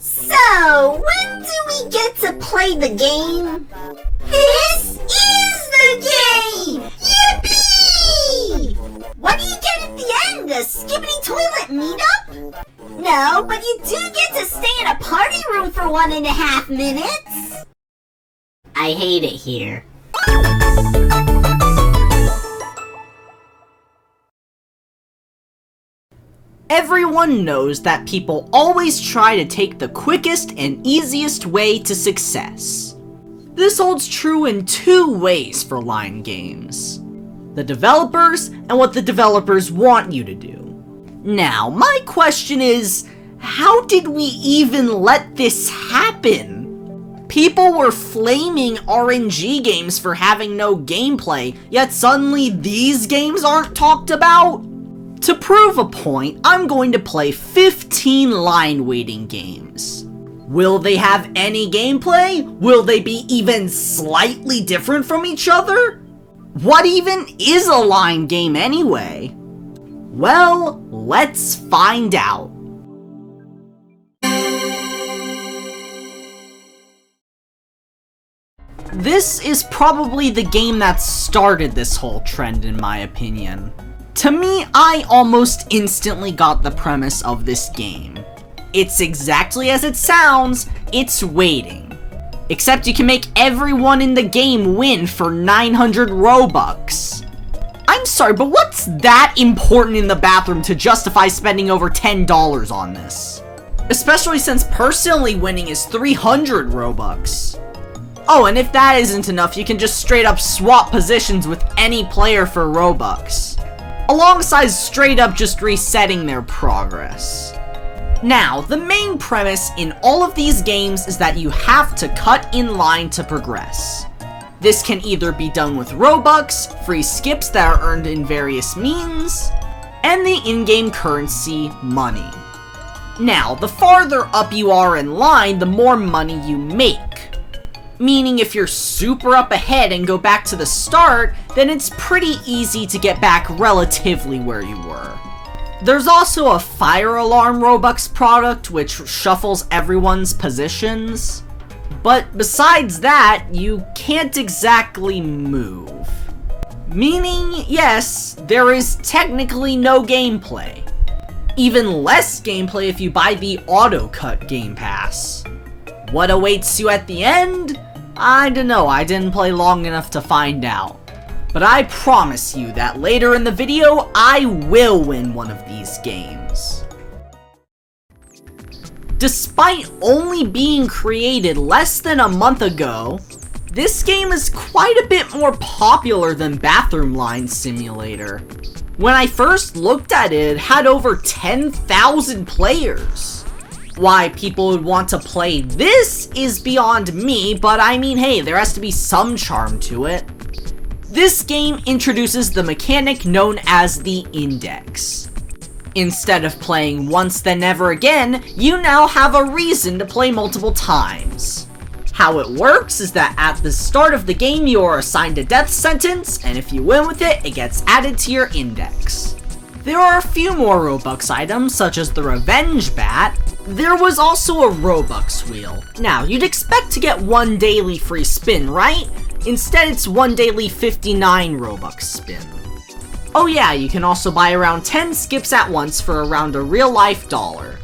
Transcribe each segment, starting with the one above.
So, when do we get to play the game? This is the game! Yippee! What do you get at the end? A skibbity toilet meetup? No, but you do get to stay in a party room for 1.5 minutes. I hate it here. Everyone knows that people always try to take the quickest and easiest way to success. This holds true in two ways for line games: the developers and what the developers want you to do. Now, my question is, how did we even let this happen? People were flaming RNG games for having no gameplay, yet suddenly these games aren't talked about? To prove a point, I'm going to play 15 line waiting games. Will they have any gameplay? Will they be even slightly different from each other? What even is a line game anyway? Well, let's find out. This is probably the game that started this whole trend, in my opinion. To me, I almost instantly got the premise of this game. It's exactly as it sounds, it's waiting. Except you can make everyone in the game win for 900 Robux. I'm sorry, but what's that important in the bathroom to justify spending over $10 on this? Especially since personally winning is 300 Robux. Oh, and if that isn't enough, you can just straight up swap positions with any player for Robux, alongside straight up just resetting their progress. Now, the main premise in all of these games is that you have to cut in line to progress. This can either be done with Robux, free skips that are earned in various means, and the in-game currency, money. Now, the farther up you are in line, the more money you make. Meaning if you're super up ahead and go back to the start, then it's pretty easy to get back relatively where you were. There's also a fire alarm Robux product which shuffles everyone's positions. But besides that, you can't exactly move. Meaning, yes, there is technically no gameplay. Even less gameplay if you buy the auto-cut game pass. What awaits you at the end? I don't know, I didn't play long enough to find out. But I promise you that later in the video, I will win one of these games. Despite only being created less than a month ago, this game is quite a bit more popular than Bathroom Line Simulator. When I first looked at it, it had over 10,000 players. Why people would want to play this is beyond me, but I mean, hey, there has to be some charm to it. This game introduces the mechanic known as the index. Instead of playing once then never again, you now have a reason to play multiple times. How it works is that at the start of the game you are assigned a death sentence, and if you win with it, it gets added to your index. There are a few more Robux items, such as the Revenge Bat. There was also a Robux wheel. Now, you'd expect to get one daily free spin, right? Instead, it's one daily 59 Robux spin. Oh yeah, you can also buy around 10 skips at once for around a real-life $1.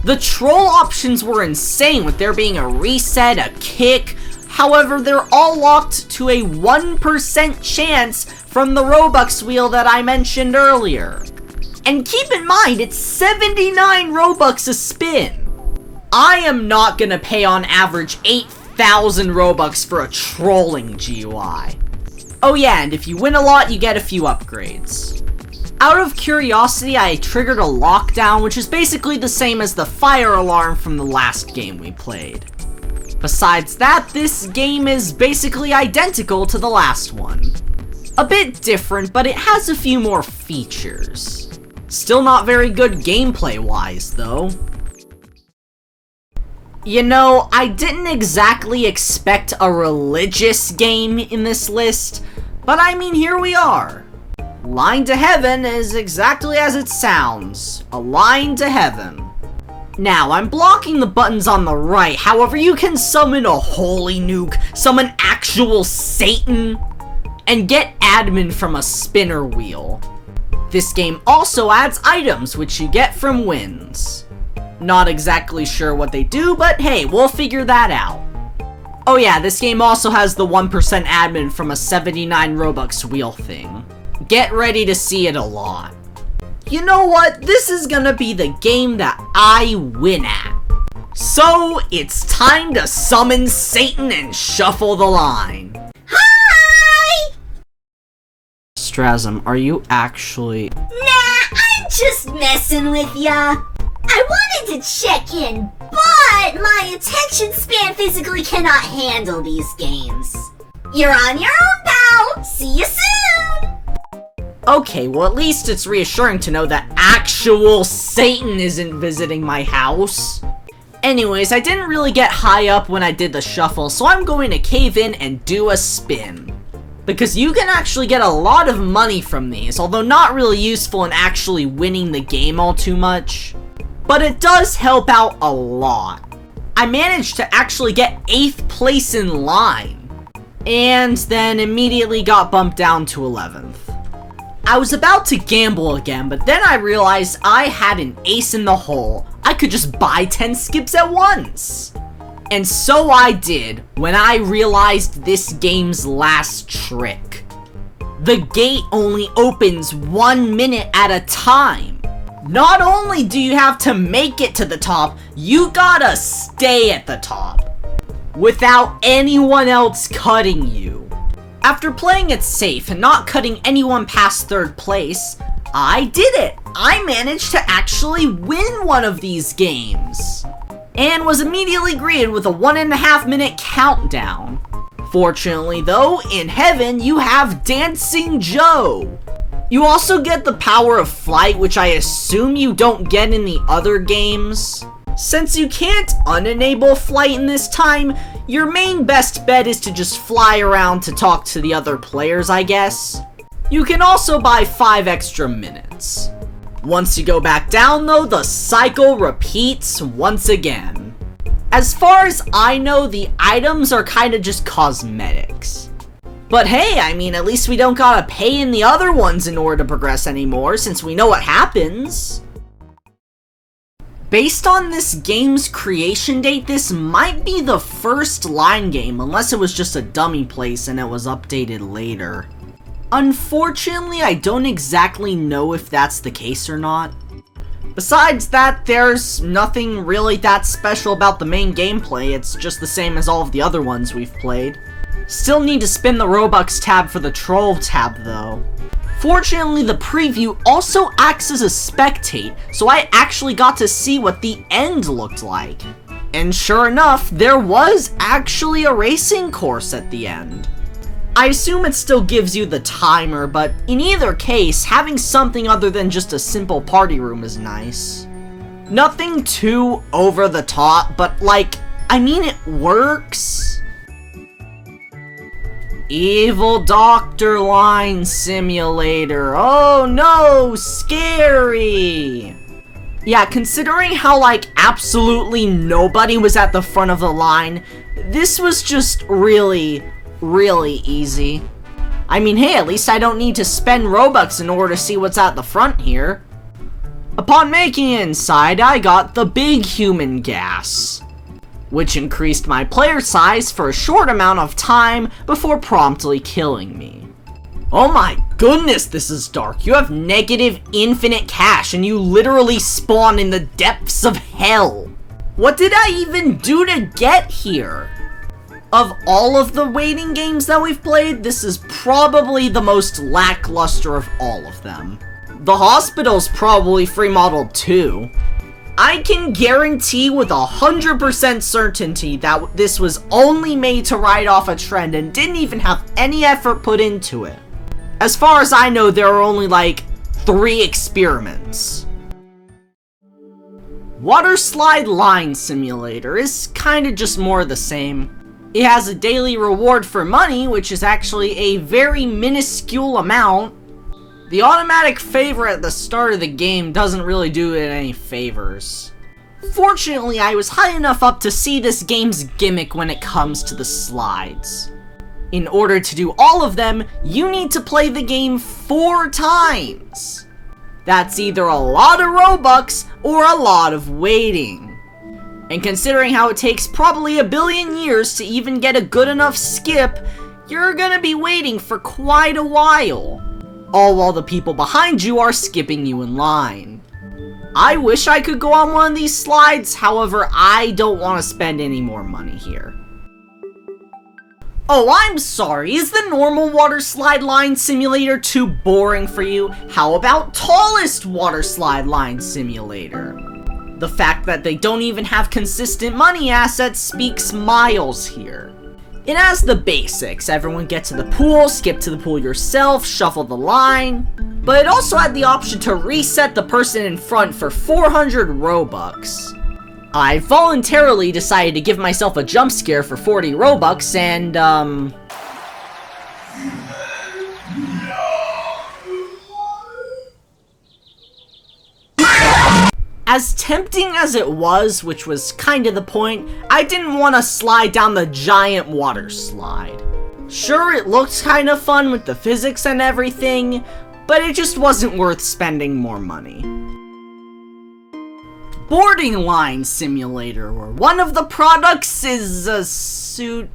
The troll options were insane, with there being a reset, a kick. However, they're all locked to a 1% chance from the Robux wheel that I mentioned earlier. And keep in mind, it's 79 Robux a spin. I am not gonna pay on average 8,000 Robux for a trolling GUI. Oh yeah, and if you win a lot, you get a few upgrades. Out of curiosity, I triggered a lockdown, which is basically the same as the fire alarm from the last game we played. Besides that, this game is basically identical to the last one. A bit different, but it has a few more features. Still not very good gameplay-wise, though. You know, I didn't exactly expect a religious game in this list, but I mean, here we are. Line to Heaven is exactly as it sounds, a line to heaven. Now, I'm blocking the buttons on the right, however you can summon a holy nuke, summon actual Satan, and get admin from a spinner wheel. This game also adds items, which you get from wins. Not exactly sure what they do, but hey, we'll figure that out. Oh yeah, this game also has the 1% admin from a 79 Robux wheel thing. Get ready to see it a lot. You know what? This is gonna be the game that I win at. So, it's time to summon Satan and shuffle the line. Hi! Starism, are you actually... Nah, I'm just messing with ya. I wanted to check in, but my attention span physically cannot handle these games. You're on your own, pal. See you soon. Okay, well at least it's reassuring to know that actual Satan isn't visiting my house. Anyways, I didn't really get high up when I did the shuffle, so I'm going to cave in and do a spin. Because you can actually get a lot of money from these, although not really useful in actually winning the game all too much. But it does help out a lot. I managed to actually get 8th place in line, and then immediately got bumped down to 11th. I was about to gamble again, but then I realized I had an ace in the hole. I could just buy 10 skips at once. And so I did, when I realized this game's last trick. The gate only opens 1 minute at a time. Not only do you have to make it to the top, you gotta stay at the top, without anyone else cutting you. After playing it safe and not cutting anyone past 3rd place, I did it! I managed to actually win one of these games! And was immediately greeted with a 1.5 minute countdown. Fortunately though, in heaven you have Dancing Joe! You also get the power of flight, which I assume you don't get in the other games. Since you can't unenable flight in this time, your main best bet is to just fly around to talk to the other players, I guess. You can also buy 5 extra minutes. Once you go back down though, the cycle repeats once again. As far as I know, the items are kinda just cosmetics. But hey, I mean, at least we don't gotta pay in the other ones in order to progress anymore, since we know what happens. Based on this game's creation date, this might be the first line game, unless it was just a dummy place and it was updated later. Unfortunately, I don't exactly know if that's the case or not. Besides that, there's nothing really that special about the main gameplay, it's just the same as all of the other ones we've played. Still need to spin the Robux tab for the Troll tab though. Fortunately, the preview also acts as a spectate, so I actually got to see what the end looked like. And sure enough, there was actually a racing course at the end. I assume it still gives you the timer, but in either case, having something other than just a simple party room is nice. Nothing too over the top, but like, I mean it works. Evil Doctor Line Simulator. Oh no, scary! Yeah, considering how like absolutely nobody was at the front of the line, this was just really easy. I mean, hey, at least I don't need to spend Robux in order to see what's at the front here. Upon making it inside, I got the big human gas, which increased my player size for a short amount of time before promptly killing me. Oh my goodness, this is dark. You have negative infinite cash and you literally spawn in the depths of hell. What did I even do to get here? Of all of the waiting games that we've played, this is probably the most lackluster of all of them. The hospital's probably free modeled too. I can guarantee with 100% certainty that this was only made to ride off a trend and didn't even have any effort put into it. As far as I know, there are only like 3 experiments. Waterslide Line Simulator is kinda just more of the same. It has a daily reward for money, which is actually a very minuscule amount. The automatic favor at the start of the game doesn't really do it any favors. Fortunately, I was high enough up to see this game's gimmick when it comes to the slides. In order to do all of them, you need to play the game 4 times. That's either a lot of Robux or a lot of waiting. And considering how it takes probably a billion years to even get a good enough skip, you're gonna be waiting for quite a while. All while the people behind you are skipping you in line. I wish I could go on one of these slides, however, I don't want to spend any more money here. Oh, I'm sorry, is the normal water slide line simulator too boring for you? How about tallest water slide line simulator? The fact that they don't even have consistent money assets speaks miles here. It has the basics, everyone get to the pool, skip to the pool yourself, shuffle the line, but it also had the option to reset the person in front for 400 Robux. I voluntarily decided to give myself a jump scare for 40 Robux and, as tempting as it was, which was kinda the point, I didn't want to slide down the giant water slide. Sure, it looked kinda fun with the physics and everything, but it just wasn't worth spending more money. Boarding line simulator, where one of the products is a suitcase.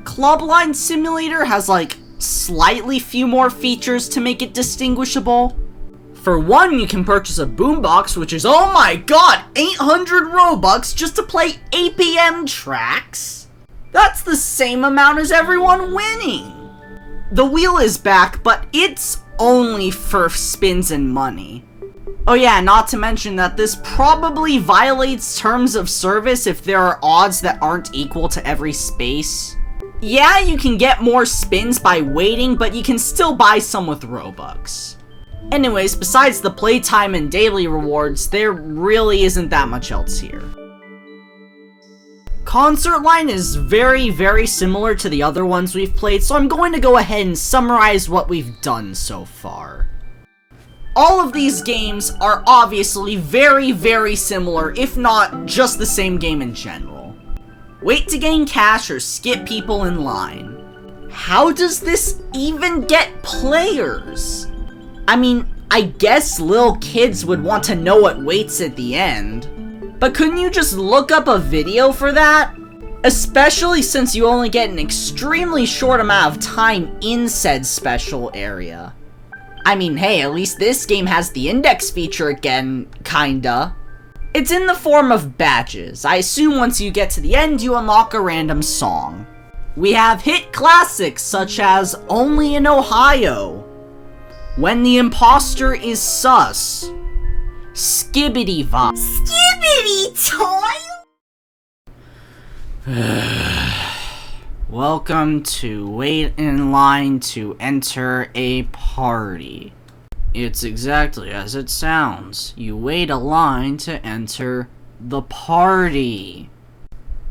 Club line simulator has like slightly few more features to make it distinguishable. For one, you can purchase a boombox, which is, oh my god, 800 Robux just to play APM tracks? That's the same amount as everyone winning! The wheel is back, but it's only for spins and money. Oh yeah, not to mention that this probably violates terms of service if there are odds that aren't equal to every space. Yeah, you can get more spins by waiting, but you can still buy some with Robux. Anyways, besides the playtime and daily rewards, there really isn't that much else here. Concert line is very similar to the other ones we've played, so I'm going to go ahead and summarize what we've done so far. All of these games are obviously very similar, if not just the same game in general. Wait to gain cash or skip people in line. How does this even get players? I mean, I guess little kids would want to know what waits at the end. But couldn't you just look up a video for that? Especially since you only get an extremely short amount of time in said special area. I mean, hey, at least this game has the index feature again, kinda. It's in the form of badges. I assume once you get to the end, you unlock a random song. We have hit classics such as Only in Ohio, When the Imposter is Sus, Skibbity Vibe. Skibbity toy! Welcome to wait in line to enter a party. It's exactly as it sounds. You wait a line to enter the party.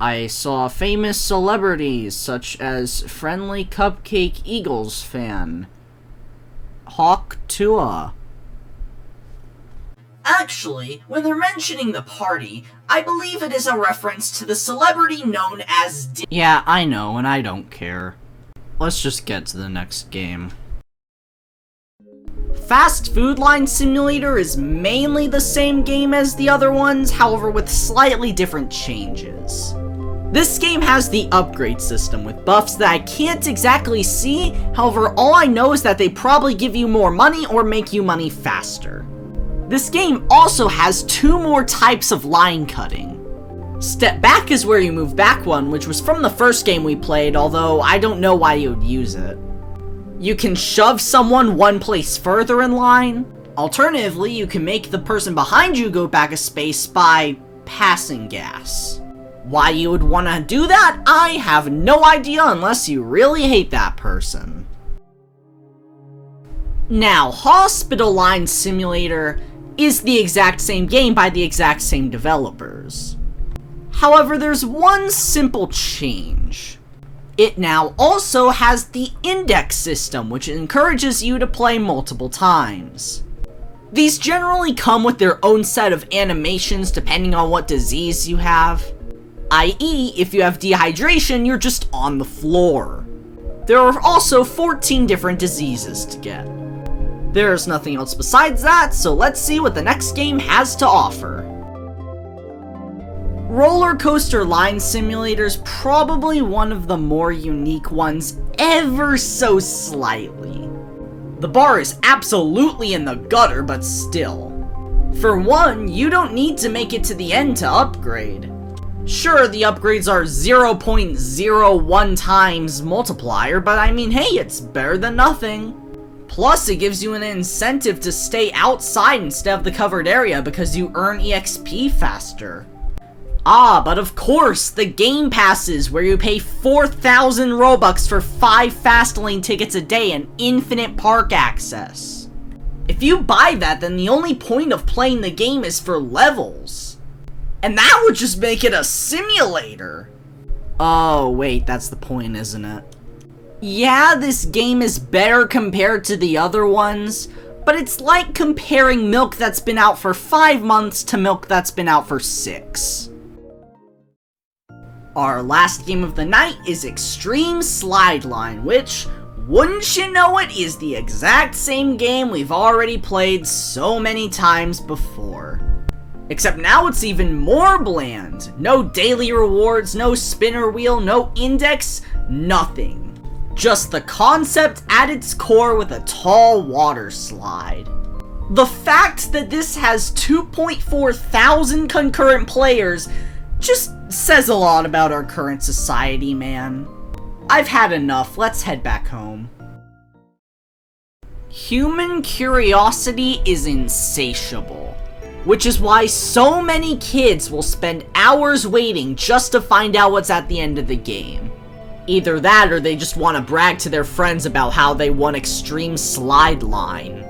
I saw famous celebrities such as Friendly Cupcake Eagles fan, Hawk Tua. Actually, when they're mentioning the party, I believe it is a reference to the celebrity known as Yeah, I know, and I don't care. Let's just get to the next game. Fast Food Line Simulator is mainly the same game as the other ones, however with slightly different changes. This game has the upgrade system with buffs that I can't exactly see, however all I know is that they probably give you more money or make you money faster. This game also has 2 more types of line cutting. Step back is where you move back one, which was from the first game we played, although I don't know why you would use it. You can shove someone one place further in line. Alternatively, you can make the person behind you go back a space by passing gas. Why you would want to do that, I have no idea unless you really hate that person. Now, Hospital Line Simulator is the exact same game by the exact same developers. However, there's one simple change. It now also has the index system, which encourages you to play multiple times. These generally come with their own set of animations depending on what disease you have. i.e., if you have dehydration, you're just on the floor. There are also 14 different diseases to get. There's nothing else besides that, so let's see what the next game has to offer. Roller Coaster Line Simulator's probably one of the more unique ones ever so slightly. The bar is absolutely in the gutter, but still. For one, you don't need to make it to the end to upgrade. Sure, the upgrades are 0.01 times multiplier, but I mean, hey, it's better than nothing. Plus, it gives you an incentive to stay outside instead of the covered area because you earn EXP faster. Ah, but of course, the game passes where you pay 4,000 Robux for 5 Fastlane tickets a day and infinite park access. If you buy that, then the only point of playing the game is for levels. And that would just make it a simulator. Oh, wait, that's the point, isn't it? Yeah, this game is better compared to the other ones, but it's like comparing milk that's been out for 5 months to milk that's been out for 6. Our last game of the night is Extreme Slide Line, which, wouldn't you know it, is the exact same game we've already played so many times before. Except now it's even more bland. No daily rewards, no spinner wheel, no index, nothing. Just the concept at its core with a tall water slide. The fact that this has 2.4 thousand concurrent players just says a lot about our current society, man. I've had enough, let's head back home. Human curiosity is insatiable, which is why so many kids will spend hours waiting just to find out what's at the end of the game. Either that or they just want to brag to their friends about how they won Extreme Slide Line.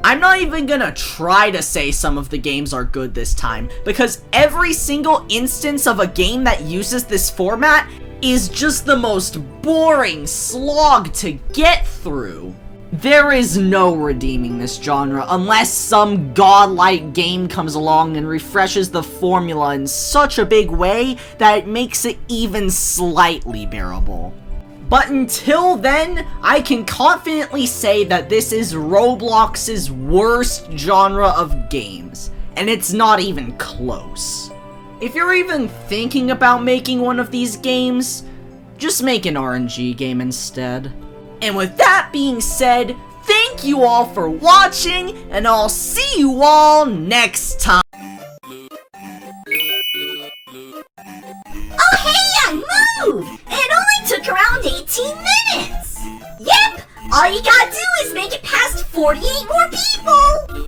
I'm not even gonna try to say some of the games are good this time, because every single instance of a game that uses this format is just the most boring slog to get through. There is no redeeming this genre unless some godlike game comes along and refreshes the formula in such a big way that it makes it even slightly bearable. But until then, I can confidently say that this is Roblox's worst genre of games, and it's not even close. If you're even thinking about making one of these games, just make an RNG game instead. And with that being said, thank you all for watching, and I'll see you all next time. Oh hey, move! It only took around 18 minutes! Yep! All you gotta do is make it past 48 more people!